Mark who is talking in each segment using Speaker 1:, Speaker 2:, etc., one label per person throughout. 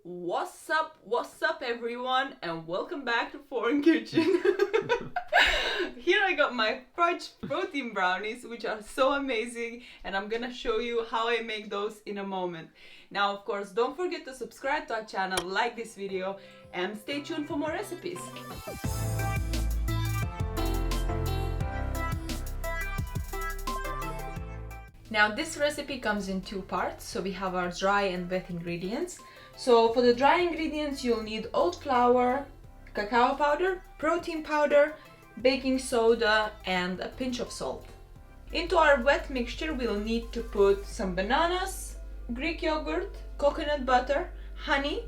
Speaker 1: What's up everyone, and welcome back to Foreign Kitchen. Here I got my fudge protein brownies, which are so amazing, and I'm gonna show you how I make those in a moment. Now, of course, don't forget to subscribe to our channel, like this video, and stay tuned for more recipes. Now this recipe comes in two parts, so we have our dry and wet ingredients. So for the dry ingredients you'll need oat flour, cacao powder, protein powder, baking soda and a pinch of salt. Into our wet mixture we'll need to put some bananas, Greek yogurt, coconut butter, honey,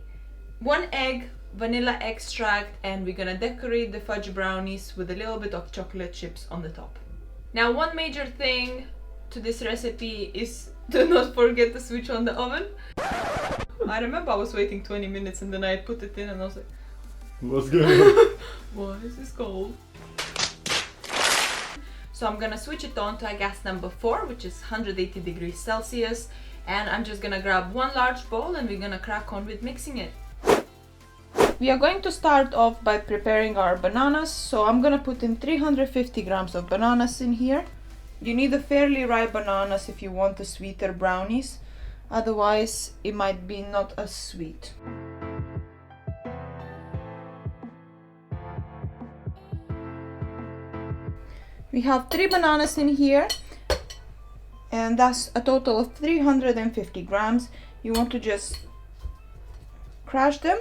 Speaker 1: 1 egg, vanilla extract, and we're gonna decorate the fudge brownies with a little bit of chocolate chips on the top. Now one major thing to this recipe is to not forget to switch on the oven. I remember I was waiting 20 minutes and then I put it in and I was like,
Speaker 2: what's going on?
Speaker 1: why is this cold? So I'm gonna switch it on to gas number 4, which is 180 degrees Celsius, and I'm just gonna grab one large bowl and we're gonna crack on with mixing it. We are going to start off by preparing our bananas, so I'm gonna put in 350 grams of bananas in here. You need a fairly ripe bananas if you want the sweeter brownies, otherwise it might be not as sweet. We have 3 bananas in here, and that's a total of 350 grams. You want to just crush them.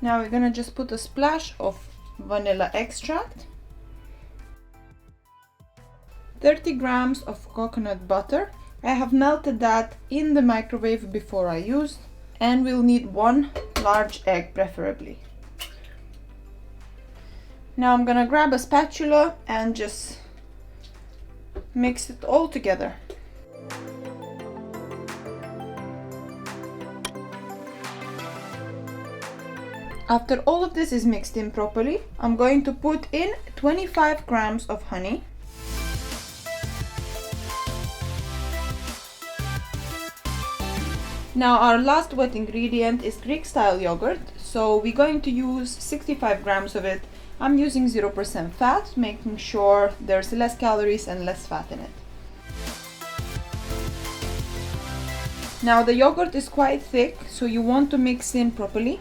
Speaker 1: Now we're gonna just put a splash of vanilla extract, 30 grams of coconut butter. I have melted that in the microwave before I used, and we'll need 1 large egg preferably. Now I'm gonna grab a spatula and just mix it all together. After all of this is mixed in properly, I'm going to put in 25 grams of honey, now our last wet ingredient is Greek style yogurt, so we're going to use 65 grams of it. I'm using 0% fat, making sure there's less calories and less fat in it. Now the yogurt is quite thick, so you want to mix in properly.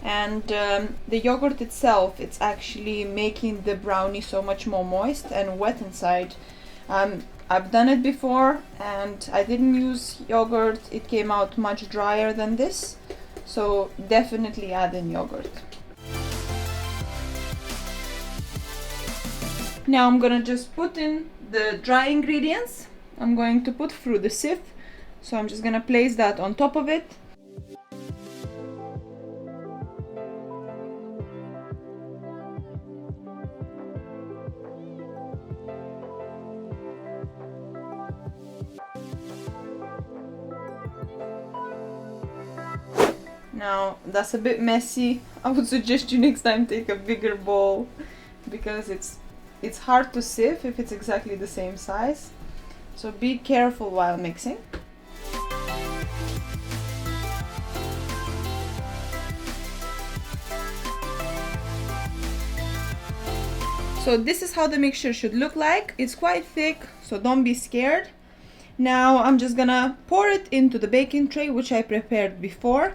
Speaker 1: And the yogurt itself, it's actually making the brownie so much more moist and wet inside. I've done it before and I didn't use yogurt. It came out much drier than this, so definitely add in yogurt. Now I'm gonna just put in the dry ingredients. I'm going to put through the sieve, so I'm just gonna place that on top of it. Now that's a bit messy. I would suggest you next time take a bigger bowl, because it's hard to sieve if it's exactly the same size. So be careful while mixing. So this is how the mixture should look like. It's quite thick, so don't be scared. Now I'm just gonna pour it into the baking tray, which I prepared before,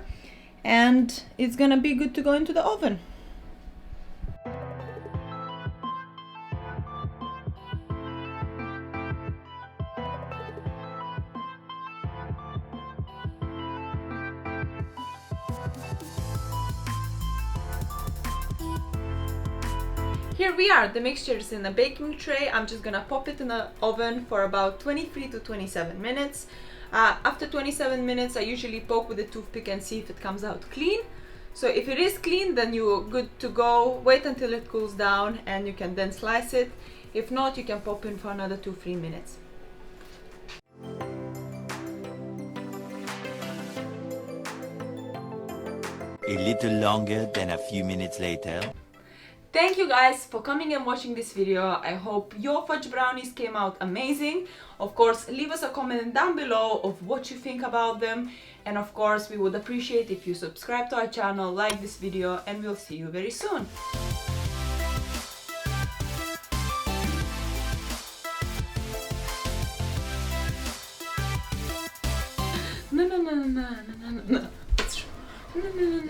Speaker 1: and it's gonna be good to go into the oven. Here we are, the mixture is in a baking tray. I'm just gonna pop it in the oven for about 23 to 27 minutes. After 27 minutes I usually poke with a toothpick and see if it comes out clean. So if it is clean, then you're good to go. Wait until it cools down and you can then slice it. If not, you can pop in for another 2-3 minutes.
Speaker 3: A little longer than a few minutes later.
Speaker 1: Thank you guys for coming and watching this video. I hope your fudge brownies came out amazing. Of course, leave us a comment down below of what you think about them. And of course, we would appreciate if you subscribe to our channel, like this video, and we'll see you very soon. No.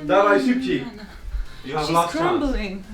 Speaker 2: Dawaj szybciej.
Speaker 1: She's crumbling.